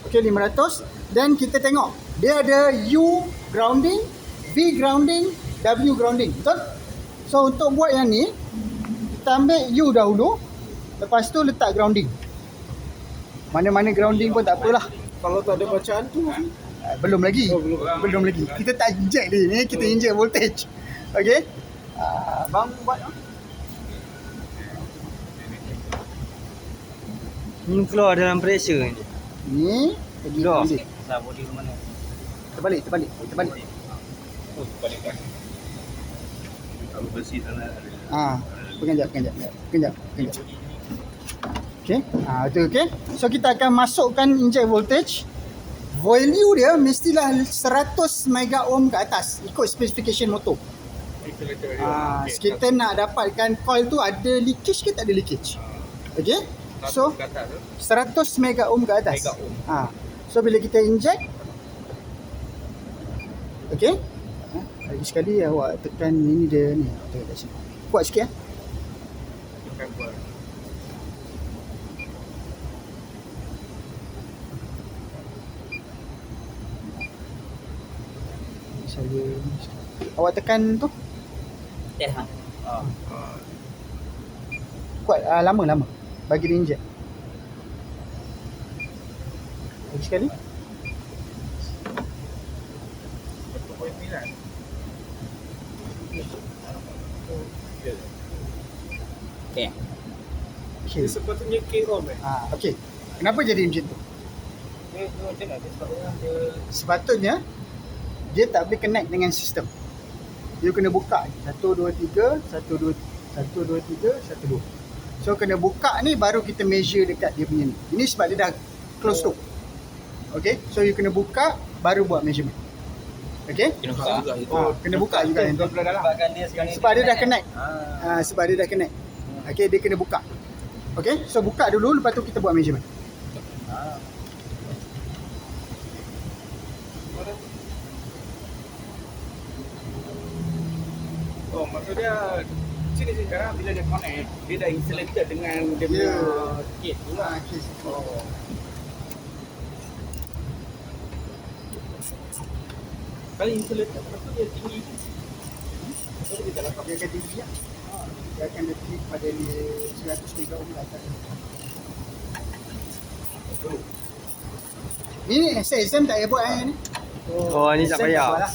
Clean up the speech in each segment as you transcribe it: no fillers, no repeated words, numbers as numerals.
Okay, 500. Then kita tengok dia ada U grounding, V grounding, W grounding. Betul? So untuk buat yang ni, kita ambil U dahulu, lepas tu letak grounding. Mana-mana grounding pun tak apalah. Kalau tak ada bacaan tu Belum lagi. Oh, belum. Belum lagi. Kita tak inject ni, kita inject voltage. Okay? Bang buat. Ni keluar dalam pressure ni. Ni pergi Keluar. balik. Dah body ke mana? Terbalik. Oh, balik kan. Kalau bersih tanah ada. Kejap. Okay. Itu okay. So kita akan masukkan inject voltage. Value dia mestilah 100 mega ohm ke atas ikut specification motor. Kita nak dapatkan coil tu ada leakage ke tak ada leakage. Okay. So 100 mega ohm ke atas. So bila kita inject, okay. Lagi sekali awak tekan ini dia ni. Kat sini. Kuat sikit ya. Awak tekan tu kuat, lama bagi dia inject. Lagi sekali. Okay. Okay. Dia sepatutnya K-ohm Okay. Kenapa jadi macam tu? Sepatutnya dia tak boleh connect dengan sistem. Dia kena buka 1 2 3 1 2 3 1 2. So kena buka ni baru kita measure dekat dia punya ni. Ini sebab dia dah close loop. Okay. So you kena buka baru buat measurement. Okay. Kena buka juga yang tu. Sebab dia dah connect. Sebab dia dah connect. Okay, dia kena buka. Okay, so buka dulu, lepas tu kita buat measurement. Oh, maksud dia sini sekarang bila dia connect, dia dah insulated dengan dia punya kit tu lah. Kalau insulated, lepas tu dia tinggi. So dia tak dapat. Dia akan tinggi lah. Dia akan lebih pada 100 mega ohm ke atas. Ni exam tak payah buat ni. Ni tak payah. Lah.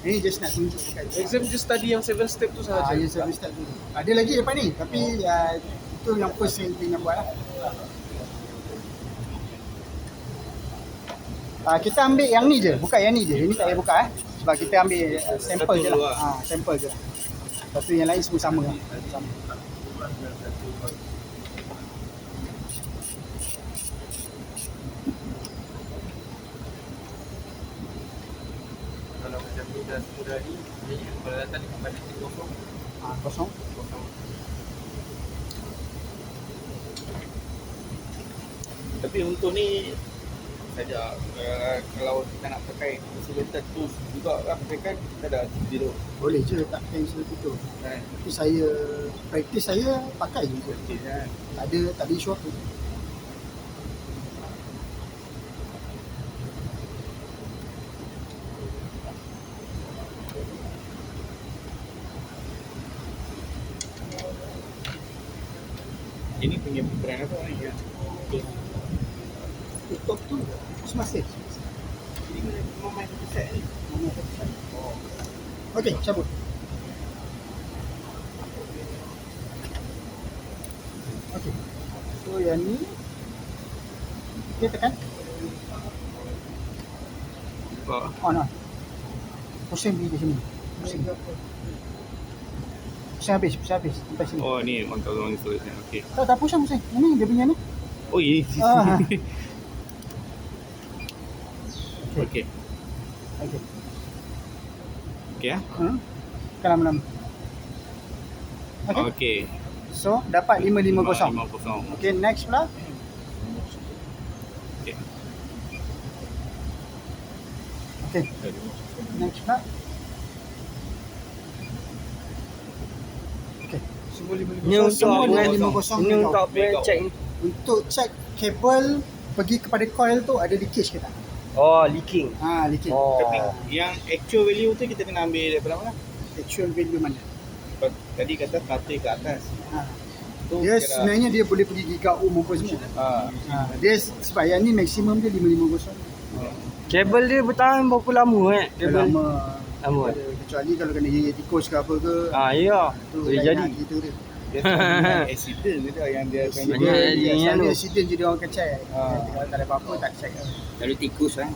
Ini just nak tunjuk dekat. Exam just study yang 7 step tu sahaja. Ya, 7 step dulu. Ada lagi lepas ni, tapi itu yang first yang kita nak buat lah. Kita ambil yang ni je, buka yang ni je. Ini tak payah buka sebab kita ambil sampel je lah. Sampel je lah. Lepas tu yang lain semua sama lah. Kalau macam tu dah semudah ni, kalau datang dengan baterai kosong. Kosong. Tapi untuk ni saja kalau kita nak pakai insulated tools juga lah pakai kita dah zero. Boleh je letak cancel tu. Tapi saya praktis saya pakai juga. Tak ada isu apa. Ini punya brand apa ni ya? Top tu masih. Ini memang main set ni. Okey, cabut. Okey. So yang ni kita tekan on. Pusing pergi ke sini. Pusing habis sampai sini. Oh ni 1000 installation. Okey. Tak pusing. Ini dia punya ni. Oh ini. Okey. Okey ah. Sekarang lama. Okey. So dapat 550. 550. Okey, next pula. Okey. Okey. Next pula. Okey. Semua 550. Ni untuk semua apa? 550. Ini untuk apa check? Untuk check kabel pergi kepada coil tu ada leakage ke tak? Oh, leaking. Leakage. Oh. Tapi yang actual value tu kita kena ambil daripada mana? Actual value mana? Sebab tadi kata 100 ke atas. Ha. Tu Dia kira- sebenarnya dia boleh pergi giga ohm apa semua. Dia sebab yang ni maksimum dia 550. Kabel dia bertahan berapa lama Dia Kabel lama. lama. Kecuali kalau kena tikus ke apa ke. Ya. tu Boleh lain jadi. lah gitu dia. Dia cuma accident je dah yang dia akan Accident. jadi. Dia Selalu tu. accident je dia orang akan check. Ah. Kalau tak ada apa-apa tak check. Lalu tikus kan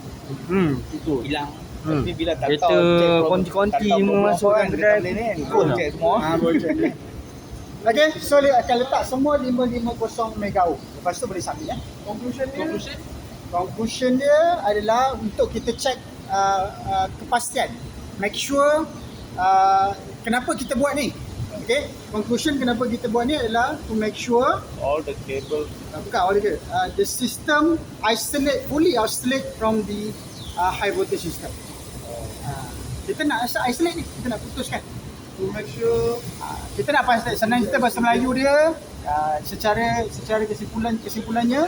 Itu. hilang. Tapi bila tak Kereta tahu check problem- konti-konti tak tahu semua problem masuk apa dalam dia kedai. tak boleh ni. Pukul Check semua. Boleh check. Okay, so dia akan letak semua 550 mega ohm. Lepas tu boleh submit ya. Conclusion dia adalah untuk kita check kepastian. Make sure kenapa kita buat ni. Okay, conclusion kenapa kita buat ni adalah to make sure All the cable bukan all dia the system fully isolate from the high voltage system. Kita nak isolate ni, kita nak putuskan to make sure kita nak pasti senang kita bahasa Melayu dia secara kesimpulannya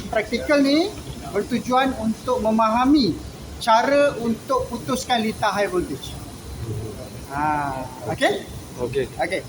praktikal ni bertujuan untuk memahami cara untuk putuskan litar high voltage. Okay? Okey. Okay.